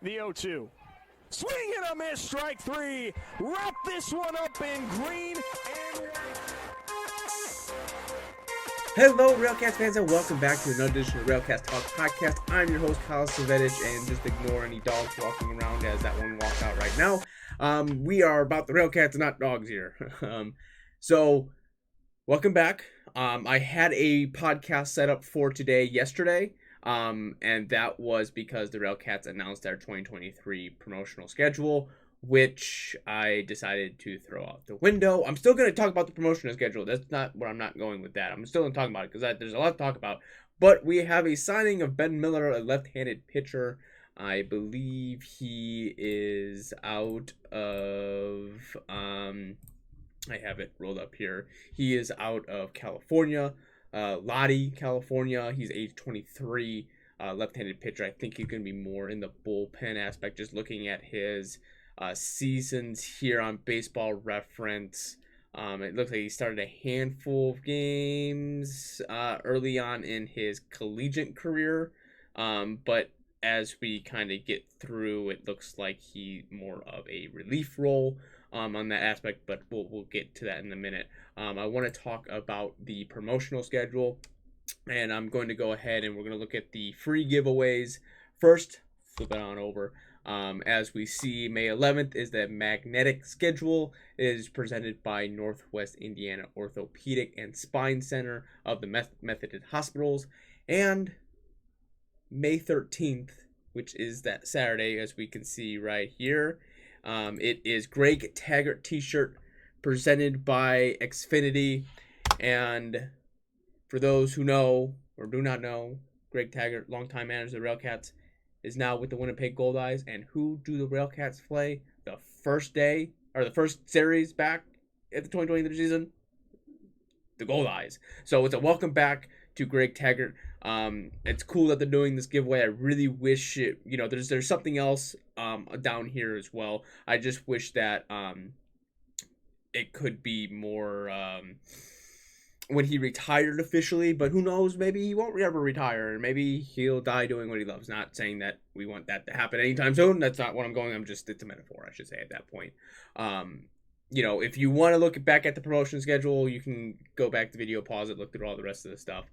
The 0-2. Swing and a miss, strike three. Wrap this one up in green and white. Hello, RailCats fans, and welcome back to another edition of RailCats Talk Podcast. I'm your host, Kyle Savetic, and just ignore any dogs walking around as that one walked out right now. We are about the RailCats, not dogs here. So, welcome back. I had a podcast set up for today yesterday, and that was because the RailCats announced their 2023 promotional schedule, which I decided to throw out the window. I'm still going to talk about the promotional schedule. That's not where I'm not going with that. I'm still going to talk about it because there's a lot to talk about. But we have a signing of Ben Miller, a left-handed pitcher. I believe he is out of... I have it rolled up here. He is out of California, Lottie, California. He's age 23, left-handed pitcher. I think he's going to be more in the bullpen aspect, just looking at his seasons here on Baseball Reference. It looks like he started a handful of games early on in his collegiate career, but as we kind of get through, it looks like he more of a relief role on that aspect, but we'll get to that in a minute. I want to talk about the promotional schedule, and I'm going to go ahead and we're going to look at the free giveaways first. Flip it on over. As we see, May 11th is the magnetic schedule. It is presented by Northwest Indiana Orthopedic and Spine Center of the Methodist Hospitals. And May 13th, which is that Saturday, as we can see right here, it is Greg Taggart t-shirt presented by Xfinity. And for those who know or do not know, Greg Taggart, longtime manager of the RailCats, is now with the Winnipeg Goldeyes. And who do the RailCats play the first day, or the first series back at the 2023 season? The Goldeyes. So it's a welcome back to Greg Taggart. It's cool that they're doing this giveaway. I really wish it, there's something else down here as well. I just wish that it could be more when he retired officially, but who knows, maybe he won't ever retire, and maybe he'll die doing what he loves. Not saying that we want that to happen anytime soon. That's not what I'm going. It's a metaphor, I should say, at that point. If you want to look back at the promotion schedule, you can go back to the video, pause it, look through all the rest of the stuff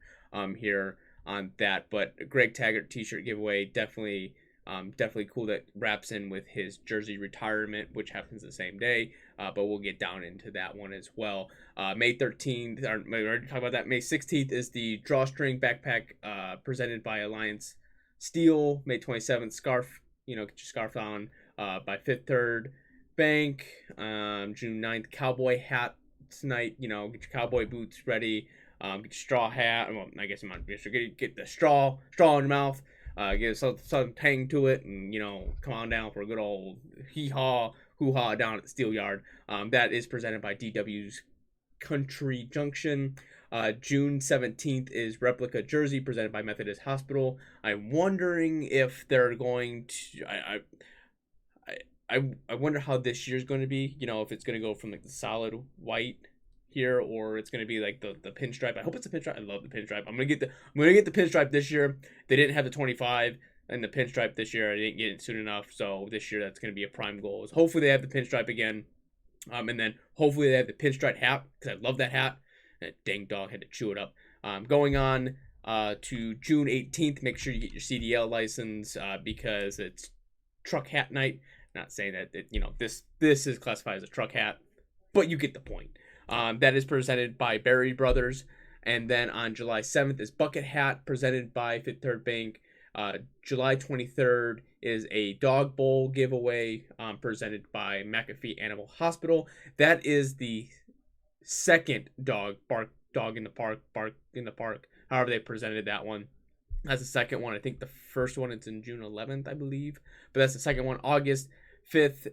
here on that. But Greg Taggart t-shirt giveaway, definitely cool. That wraps in with his jersey retirement, which happens the same day. But we'll get down into that one as well. May 13th, we already talked about that. May 16th is the drawstring backpack presented by Alliance Steel. May 27th, scarf, get your scarf on by Fifth Third Bank. June 9th, cowboy hat tonight. Get your cowboy boots ready. Get your straw hat. Well, I guess I'm not sure. Get the straw in your mouth. Get some tang to it, and come on down for a good old hee-haw, hoo-ha down at the Steel Yard. That is presented by DW's Country Junction. June 17th is replica jersey presented by Methodist Hospital. I'm wondering if they're going to. I wonder how this year's going to be. If it's going to go from like the solid white here, or it's going to be like the pinstripe. I hope it's a pinstripe. I love the pinstripe. I'm gonna get the pinstripe this year. They didn't have the 25 and the pinstripe this year. I didn't get it soon enough, so this year that's going to be a prime goal. So hopefully they have the pinstripe again, and then hopefully they have the pinstripe hat, because I love that hat. That dang dog had to chew it up. Going on to June 18th, make sure you get your CDL license because it's truck hat night. Not saying that this is classified as a truck hat, but you get the point. That is presented by Berry Brothers. And then on July 7th is Bucket Hat presented by Fifth Third Bank. July 23rd is a Dog Bowl giveaway presented by McAfee Animal Hospital. That is the second dog in the park. However they presented that one. That's the second one. I think the first one is in June 11th, I believe. But that's the second one. August 5th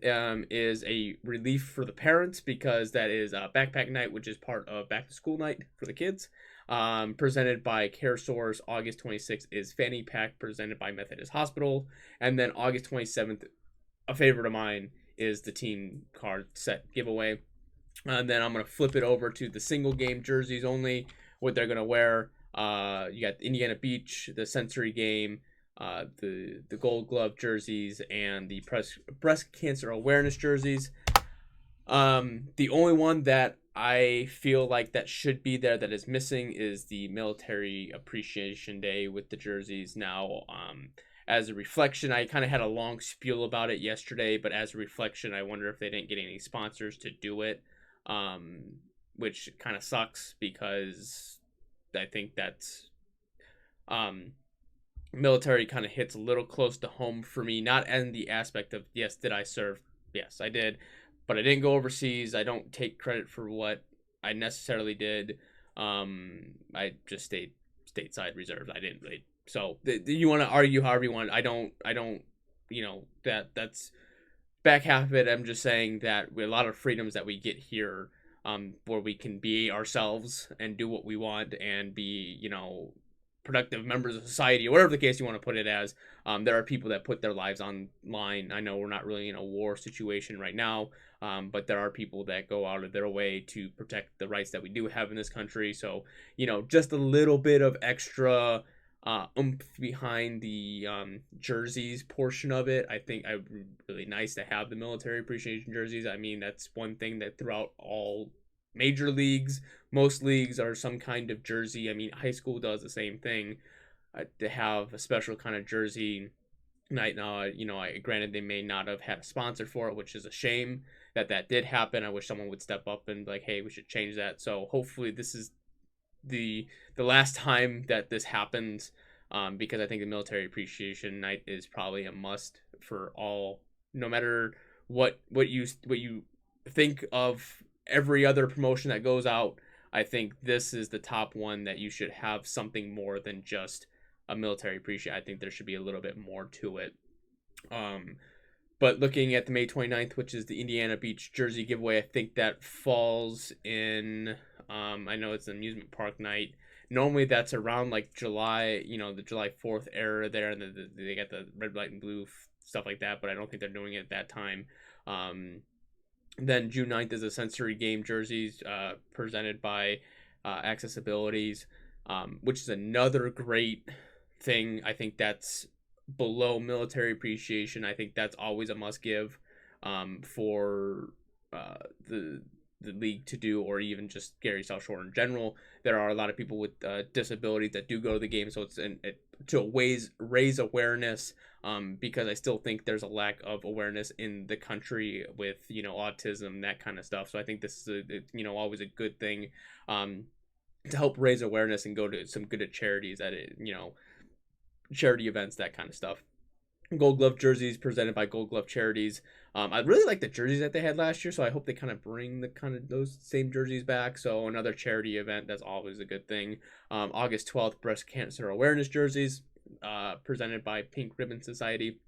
is a relief for the parents, because that is backpack night, which is part of back to school night for the kids. Presented by CareSource. August 26th is Fanny Pack presented by Methodist Hospital. And then August 27th, a favorite of mine, is the team card set giveaway. And then I'm going to flip it over to the single game jerseys only, what they're going to wear. You got Indiana Beach, the Sensory game, the Gold Glove jerseys and the breast cancer awareness jerseys. The only one that I feel like that should be there that is missing is the Military Appreciation Day with the jerseys. Now, as a reflection, I kind of had a long spiel about it yesterday, but as a reflection, I wonder if they didn't get any sponsors to do it, which kind of sucks because I think that's military kind of hits a little close to home for me. Not in the aspect of, yes, did I serve? Yes, I did, but I didn't go overseas. I don't take credit for what I necessarily did. I just stayed stateside reserves. I didn't really. So you want to argue however you want. I don't. That's back half of it. I'm just saying that with a lot of freedoms that we get here, where we can be ourselves and do what we want and be, productive members of society, or whatever the case you want to put it as. There are people that put their lives online. I know we're not really in a war situation right now, but there are people that go out of their way to protect the rights that we do have in this country. So, just a little bit of extra oomph behind the jerseys portion of it. I think really nice to have the military appreciation jerseys. I mean, that's one thing that throughout all major leagues, most leagues are some kind of jersey. I mean, high school does the same thing, to have a special kind of jersey night. Now, granted they may not have had a sponsor for it, which is a shame that did happen. I wish someone would step up and be like, hey, we should change that. So hopefully this is the last time that this happens, because I think the military appreciation night is probably a must for all, no matter what you think of every other promotion that goes out. I think this is the top one that you should have something more than just a military appreciation. I think there should be a little bit more to it. But looking at the May 29th, which is the Indiana Beach jersey giveaway, I think that falls in, I know it's an amusement park night. Normally that's around like July, the July 4th era there, and they got the red, white, and blue stuff like that, but I don't think they're doing it at that time. Then June 9th is a sensory game jerseys presented by Accessibilities, which is another great thing. I think that's below military appreciation. I think that's always a must give for the league to do, or even just Gary South Shore in general. There are a lot of people with disabilities that do go to the game, so it's to raise awareness, because I still think there's a lack of awareness in the country with autism, that kind of stuff. So I think this is always a good thing, to help raise awareness and go to some good charities at it, charity events, that kind of stuff. Gold Glove jerseys presented by Gold Glove Charities. I really like the jerseys that they had last year, so I hope they kind of bring those same jerseys back. So another charity event, that's always a good thing. August 12th, breast cancer awareness jerseys, presented by Pink Ribbon Society.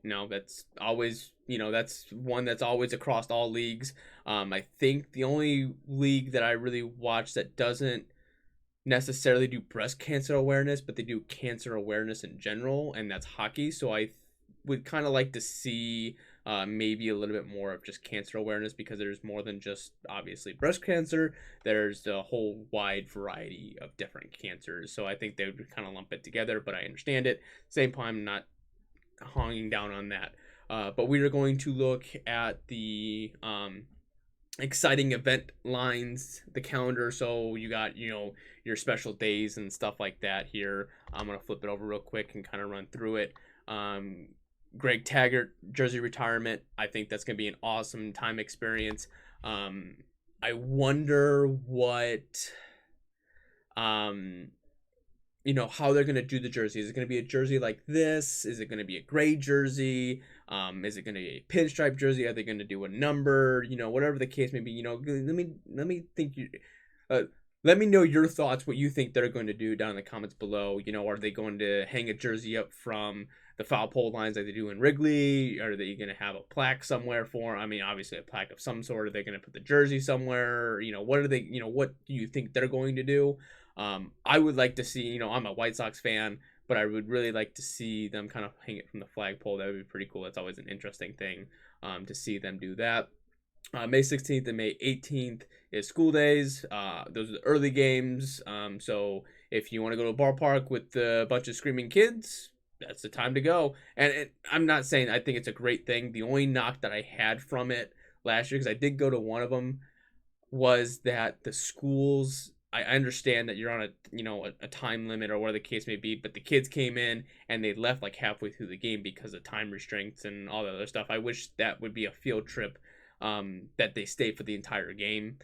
That's always, that's one that's always across all leagues. I think the only league that I really watch that doesn't necessarily do breast cancer awareness, but they do cancer awareness in general, and that's hockey. So I would kind of like to see maybe a little bit more of just cancer awareness, because there's more than just obviously breast cancer. There's a whole wide variety of different cancers. So I think they would kind of lump it together, but I understand it. Same time, I'm not hanging down on that. But we are going to look at the exciting event lines, the calendar. So you got your special days and stuff like that here. I'm gonna flip it over real quick and kind of run through it. Greg Taggart jersey retirement, I think that's gonna be an awesome time experience. I wonder what how they're gonna do the jersey. Is it gonna be a jersey like this? Is it gonna be a gray jersey? Is it gonna be a pinstripe jersey? Are they gonna do a number? Whatever the case may be. Let me think. Let me know your thoughts. What you think they're going to do down in the comments below. Are they going to hang a jersey up from the foul pole lines like they do in Wrigley? Are they going to have a plaque somewhere for? I mean, obviously a plaque of some sort. Are they going to put the jersey somewhere? What are they? What do you think they're going to do? I would like to see, I'm a White Sox fan, but I would really like to see them kind of hang it from the flagpole. That would be pretty cool. That's always an interesting thing, to see them do that. May 16th and May 18th is school days. Those are the early games. So If you want to go to a ballpark with a bunch of screaming kids, that's the time to go. And I'm not saying I think it's a great thing. The only knock that I had from it last year, because I did go to one of them, was that the schools, I understand that you're on a time limit or whatever the case may be, but the kids came in and they left like halfway through the game because of time restraints and all that other stuff. I wish that would be a field trip, that they stay for the entire game.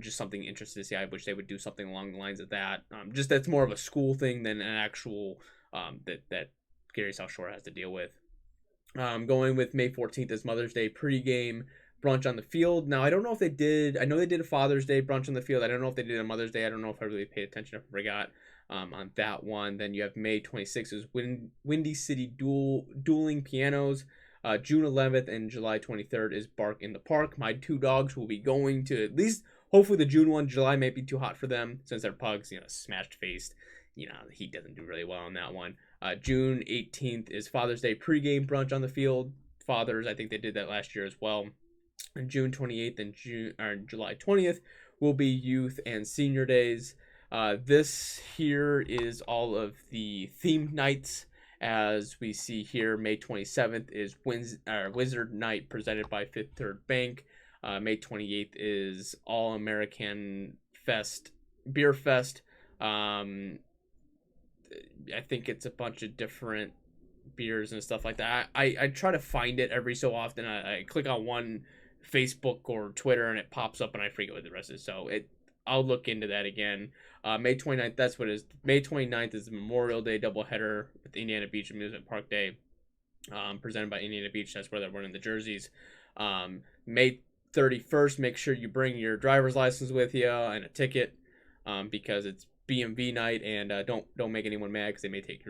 Just something interesting to see. I wish they would do something along the lines of that. Just that's more of a school thing than an actual that Gary South Shore has to deal with. Going with May 14th as Mother's Day pregame brunch on the field. Now, I don't know if they did. I know they did a Father's Day brunch on the field. I don't know if they did a Mother's Day. I don't know if I really paid attention. I forgot on that one. Then you have May 26th is Windy City Dueling Pianos. June 11th and July 23rd is Bark in the Park. My two dogs will be going to at least, hopefully the June one. July may be too hot for them since they're pugs, smashed faced. The heat doesn't do really well on that one. June 18th is Father's Day pregame brunch on the field. Fathers, I think they did that last year as well. And June 28th and July 20th will be youth and senior days. This here is all of the themed nights. As we see here, May 27th is Wizard Night presented by Fifth Third Bank. May 28th is All American Fest, Beer Fest. I think it's a bunch of different beers and stuff like that. I try to find it every so often. I click on one Facebook or Twitter and it pops up and I forget what the rest is. So I'll look into that again. May 29th, that's what it is. May 29th is the Memorial Day doubleheader with Indiana Beach Amusement Park Day, presented by Indiana Beach. That's where they're running the jerseys. May 31st, make sure you bring your driver's license with you and a ticket, because it's BMV night, and don't make anyone mad because they may take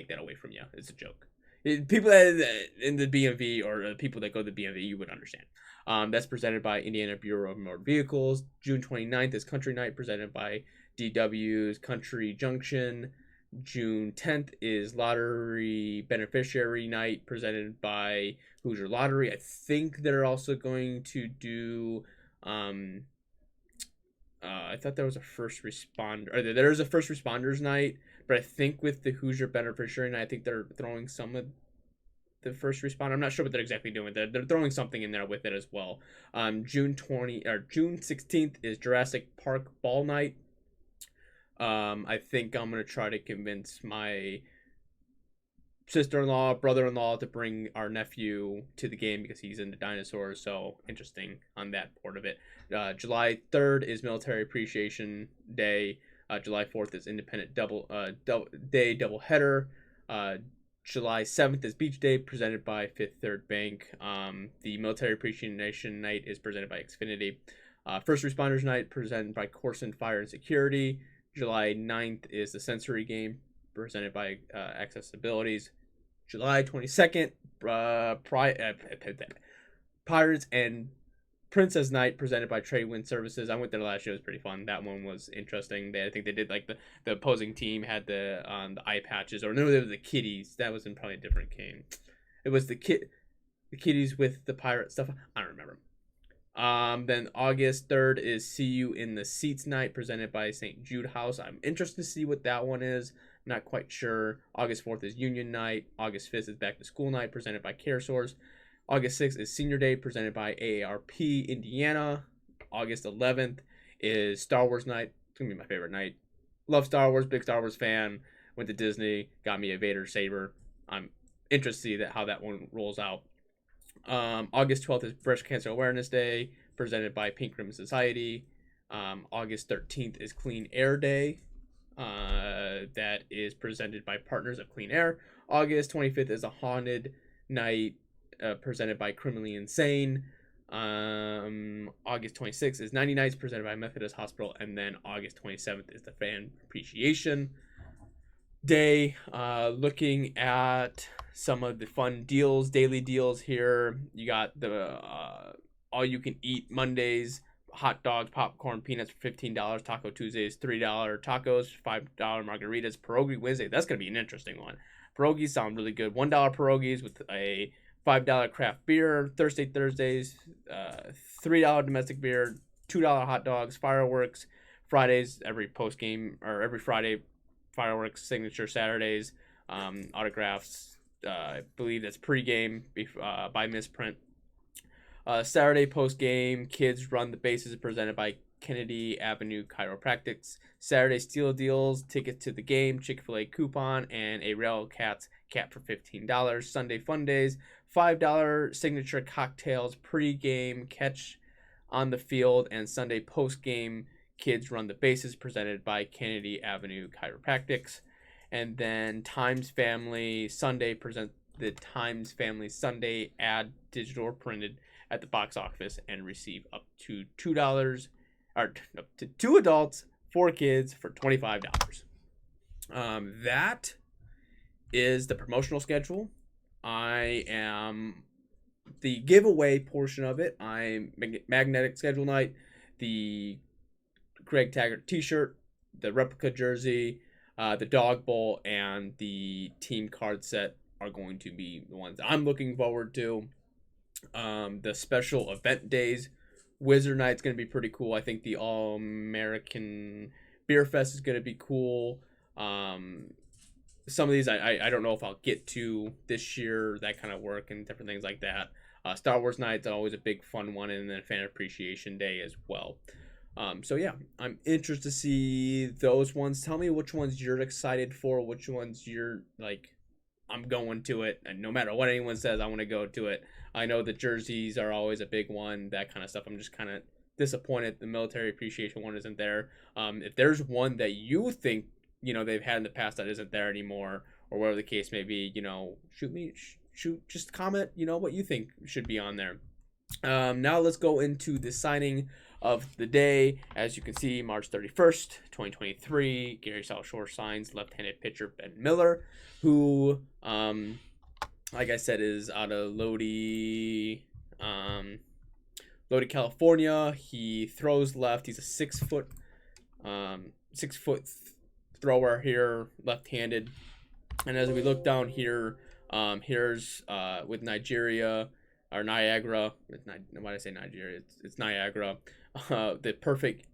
that away from you. It's a joke. People that in the BMV or people that go to the BMV, you would understand. That's presented by Indiana Bureau of Motor Vehicles. June 29th is Country Night presented by DW's Country Junction. June 10th is Lottery Beneficiary Night presented by Hoosier Lottery. I think they're also going to do I thought there was a first responder, or there's a first responders night, but I think with the Hoosier Beneficiary Night, I think they're throwing some of the first responder. I'm not sure what they're exactly doing. They're throwing something in there with it as well. June 16th is Jurassic Park Ball Night. I think I'm gonna try to convince my sister-in-law, brother-in-law to bring our nephew to the game because he's into dinosaurs. So interesting on that part of it. July 3rd is Military Appreciation Day. July 4th is Independent Day doubleheader. July 7th is Beach Day presented by Fifth Third Bank. The Military Appreciation Night is presented by Xfinity. First Responders Night presented by Corson Fire and Security. July 9th is the Sensory Game presented by Accessibilities. July 22nd, Pirates and Princess Night presented by Trade Wind Services. I went there last year. It was pretty fun. That one was interesting. I think they did like the opposing team had the eye patches, or no, it was the kitties. That was in probably a different game. It was the kitties with the pirate stuff. I don't remember. Then August 3rd is See You in the Seats Night presented by St. Jude House. I'm interested to see what that one is. Not quite sure. August 4th is Union Night. August 5th is Back to School Night presented by CareSource. August 6th is Senior Day presented by AARP Indiana. August 11th is Star Wars Night. It's going to be my favorite night. Love Star Wars, big Star Wars fan. Went to Disney, got me a Vader saber. I'm interested to see how that one rolls out. August 12th is Breast Cancer Awareness Day presented by Pink Ribbon Society. August 13th is Clean Air Day. That is presented by Partners of Clean Air. August 25th is a Haunted Night presented by Criminally Insane. August 26th is 90 Nights presented by Methodist Hospital. And then August 27th is the Fan Appreciation Day. Looking at some of the fun deals, daily deals here. You got the all you can eat Mondays, hot dogs, popcorn, peanuts for $15. Taco Tuesdays, $3 tacos, $5 margaritas. Pierogi Wednesday, that's going to be an interesting one. Pierogies sound really good. $1 pierogies with a $5 craft beer. Thursdays, $3 domestic beer, $2 hot dogs, fireworks, Fridays, every post game or every Friday, fireworks, signature Saturdays, autographs. I believe that's pregame by misprint. Saturday post game, kids run the bases presented by Kennedy Avenue Chiropractics. Saturday steal deals, tickets to the game, Chick-fil-A coupon, and a RailCats cap for $15. Sunday fun days, $5 signature cocktails, pre-game catch on the field, and Sunday post-game, kids run the bases presented by Kennedy Avenue Chiropractics. And then Times Family Sunday present the Times Family Sunday ad, digital or printed, at the box office and receive up to $2 or up to 2 adults, 4 kids for $25. That is the promotional schedule. I am the giveaway portion of it. I'm magnetic schedule night, the Greg Taggart t-shirt, the replica jersey, the dog bowl, and the team card set are going to be the ones I'm looking forward to. The special event days, Wizard Night's going to be pretty cool. I think the All American Beer Fest is going to be cool. Some of these I don't know if I'll get to this year, that kind of work and different things like that. Star Wars Night's always a big fun one, and then Fan Appreciation Day as well. So yeah, I'm interested to see those ones. Tell me which ones you're excited for, which ones you're like, I'm going to it, and no matter what anyone says, I want to go to it. I know the jerseys are always a big one, that kind of stuff. I'm just kind of disappointed the military appreciation one isn't there. If there's one that you think, they've had in the past that isn't there anymore, or whatever the case may be, just comment, what you think should be on there. Now let's go into the signing of the day. As you can see, March 31st, 2023, Gary South Shore signs left-handed pitcher Ben Miller, who, like I said, is out of Lodi, California. He throws left. He's a 6 foot thrower here, left-handed. And as we look down here, here's with Nigeria or Niagara. Why did I say Nigeria? It's Niagara. The perfect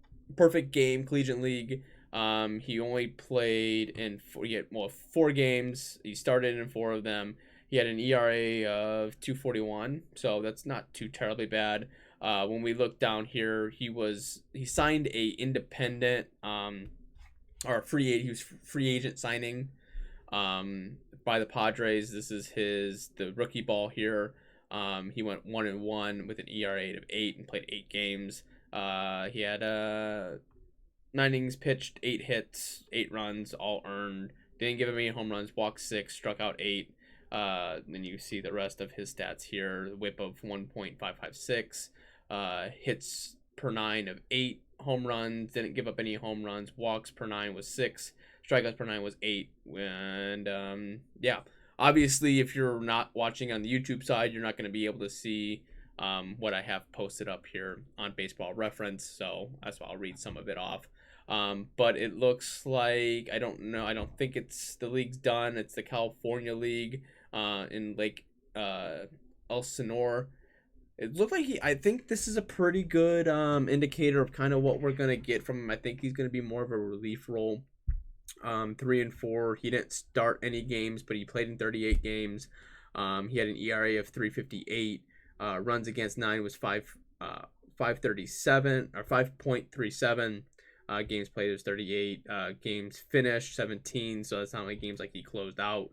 game, Collegiate League. He only played in 4 games. He started in 4 of them. He had an ERA of 2.41, so that's not too terribly bad. When we look down here, he signed a independent or free agent. He was free agent signing by the Padres. This is the rookie ball here. He went 1-1 with an ERA of 8 and played 8 games. He had 9 innings pitched, 8 hits, 8 runs, all earned. Didn't give him any home runs. Walked 6, struck out 8. Then you see the rest of his stats here. Whip of 1.556, hits per 9 of 8, home runs, didn't give up any home runs. Walks per 9 was 6, strikeouts per 9 was 8. And yeah, obviously if you're not watching on the YouTube side, you're not going to be able to see what I have posted up here on Baseball Reference, so that's why I'll read some of it off. But it looks like, I don't know, I don't think it's the league's done. It's the California League in Lake Elsinore. It looked like I think this is a pretty good indicator of kind of what we're going to get from him. I think he's going to be more of a relief role. 3 and 4. He didn't start any games, but he played in 38 games. He had an ERA of 3.58. Runs against 9 was 5.37 or 5.37. Games played was 38. Games finished 17. So that's not like games like he closed out.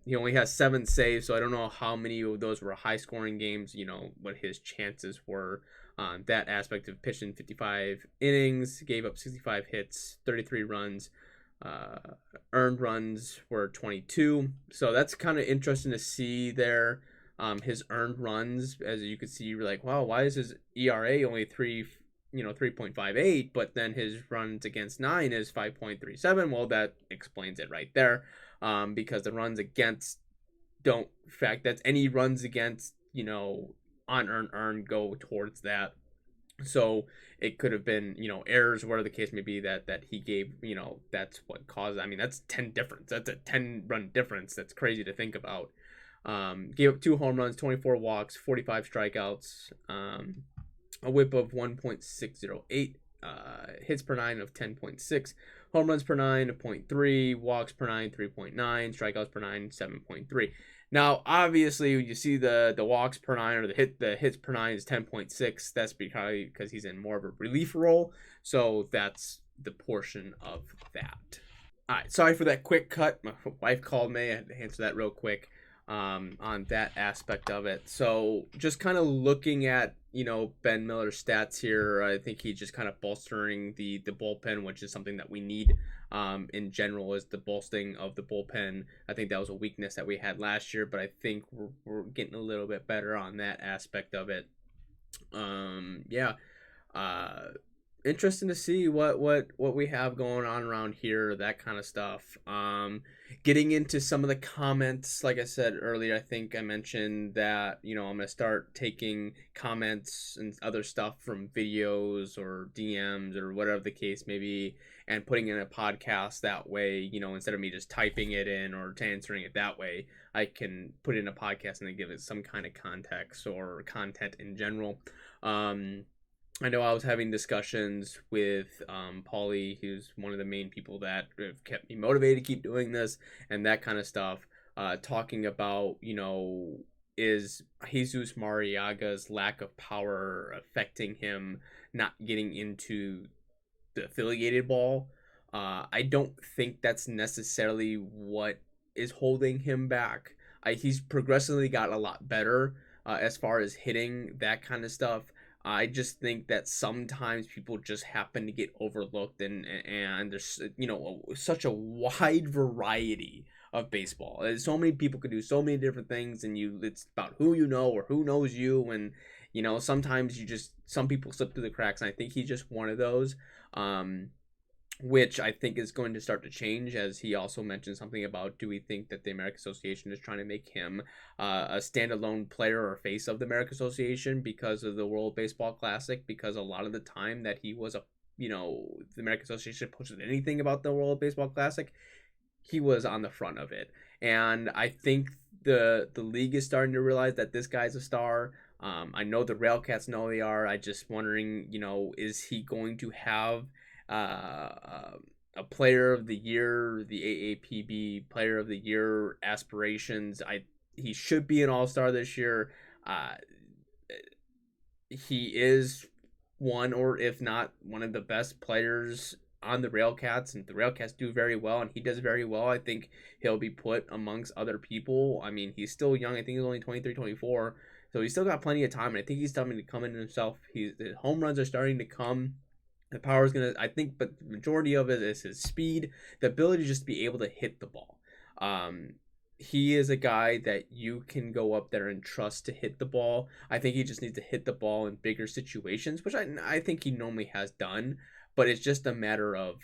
He only has 7 saves, so I don't know how many of those were high scoring games. What his chances were. That aspect of pitching 55 innings, gave up 65 hits, 33 runs. Earned runs were 22. So that's kind of interesting to see there. His earned runs, as you can see, you're like, wow, why is his ERA only 3.58, but then his runs against 9 is 5.37? Well, that explains it right there. Because the runs against don't, in fact, that's any runs against, unearned, earned go towards that. So it could have been, errors, whatever the case may be, that he gave, that's what caused. I mean, that's 10 difference. That's a 10 run difference. That's crazy to think about. Gave up 2 home runs, 24 walks, 45 strikeouts, a whip of 1.608, hits per nine of 10.6, home runs per nine of 0.3, walks per nine 3.9, strikeouts per nine 7.3. Now, obviously, you see the walks per nine or the hits per nine is 10.6. That's because he's in more of a relief role, so that's the portion of that. All right, sorry for that quick cut. My wife called me. I had to answer that real quick on that aspect of it. So just kind of looking at, Ben Miller's stats here, I think he's just kind of bolstering the bullpen, which is something that we need in general, is the bolstering of the bullpen. I think that was a weakness that we had last year, but I think we're getting a little bit better on that aspect of it. Yeah. Interesting to see what we have going on around here, that kind of stuff. Getting into some of the comments, like I said earlier, I think I mentioned that I'm gonna start taking comments and other stuff from videos or DMs or whatever the case may be, and putting in a podcast that way. Instead of me just typing it in or answering it that way, I can put in a podcast and then give it some kind of context or content in general. I know I was having discussions with Paulie, who's one of the main people that have kept me motivated to keep doing this and that kind of stuff, talking about, is Jesus Mariaga's lack of power affecting him not getting into the affiliated ball. I don't think that's necessarily what is holding him back. He's progressively got a lot better as far as hitting, that kind of stuff. I just think that sometimes people just happen to get overlooked, and there's such a wide variety of baseball. There's so many people could do so many different things, and it's about who you know or who knows you, and sometimes some people slip through the cracks, and I think he's just one of those. Which I think is going to start to change, as he also mentioned something about, do we think that the American Association is trying to make him a standalone player or face of the American Association because of the World Baseball Classic? Because a lot of the time that he was the American Association posted anything about the World Baseball Classic, he was on the front of it. And I think the league is starting to realize that this guy's a star. I know the RailCats know they are. I just wondering, is he going to have a player of the year, the AAPB player of the year aspirations? He should be an all-star this year. He is one, or if not one of the best players on the RailCats, and the RailCats do very well, and he does very well. I think he'll be put amongst other people. I mean, he's still young. I think he's only 23, 24, so he's still got plenty of time, and I think he's starting to come in himself. The home runs are starting to come. The power is going to, I think, but the majority of it is his speed, the ability to just be able to hit the ball. He is a guy that you can go up there and trust to hit the ball. I think he just needs to hit the ball in bigger situations, which I think he normally has done, but it's just a matter of,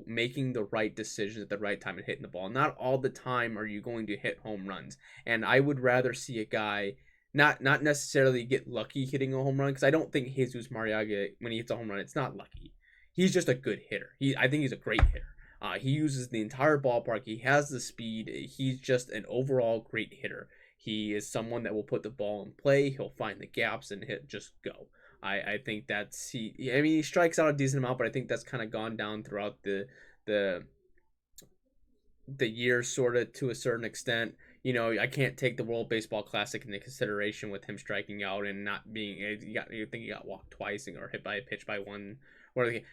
making the right decisions at the right time and hitting the ball. Not all the time are you going to hit home runs, and I would rather see a guy not necessarily get lucky hitting a home run, because I don't think Jesus Mariaga, when he hits a home run, it's not lucky. He's just a good hitter. I think he's a great hitter. He uses the entire ballpark. He has the speed. He's just an overall great hitter. He is someone that will put the ball in play. He'll find the gaps and just go. I think that's he strikes out a decent amount, but I think that's kind of gone down throughout the year, sort of, to a certain extent. I can't take the World Baseball Classic into consideration with him striking out and not being. You think he got walked twice or hit by a pitch by one.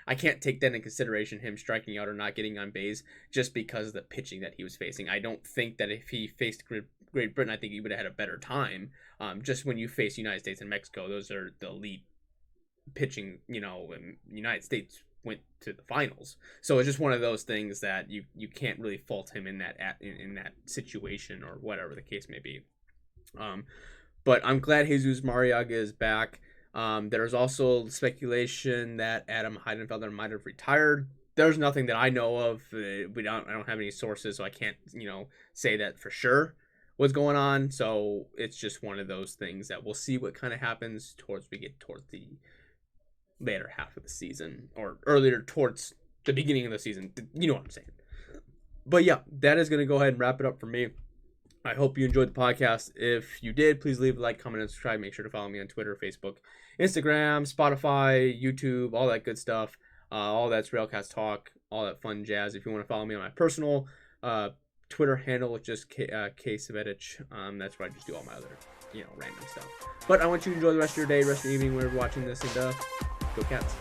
I can't take that into consideration, him striking out or not getting on base, just because of the pitching that he was facing. I don't think that if he faced Great Britain, I think he would have had a better time. Just when you face United States and Mexico, those are the elite pitching. And United States went to the finals, so it's just one of those things that you can't really fault him in that situation, or whatever the case may be. But I'm glad Jesus Mariaga is back. There's also speculation that Adam Heidenfelder might have retired. There's nothing that I know of. I don't have any sources, so I can't say that for sure what's going on. So it's just one of those things that we'll see what kind of happens towards the later half of the season, or earlier towards the beginning of the season. You know what I'm saying. But yeah, that is going to go ahead and wrap it up for me. I hope you enjoyed the podcast. If you did, please leave a like, comment, and subscribe. Make sure to follow me on Twitter, Facebook, Instagram, Spotify, YouTube, all that good stuff. All that's RailCats Talk, all that fun jazz. If you want to follow me on my personal Twitter handle, it's just K Savedic. That's where I just do all my other, random stuff. But I want you to enjoy the rest of your day, rest of your evening, whenever you're watching this, and go Cats.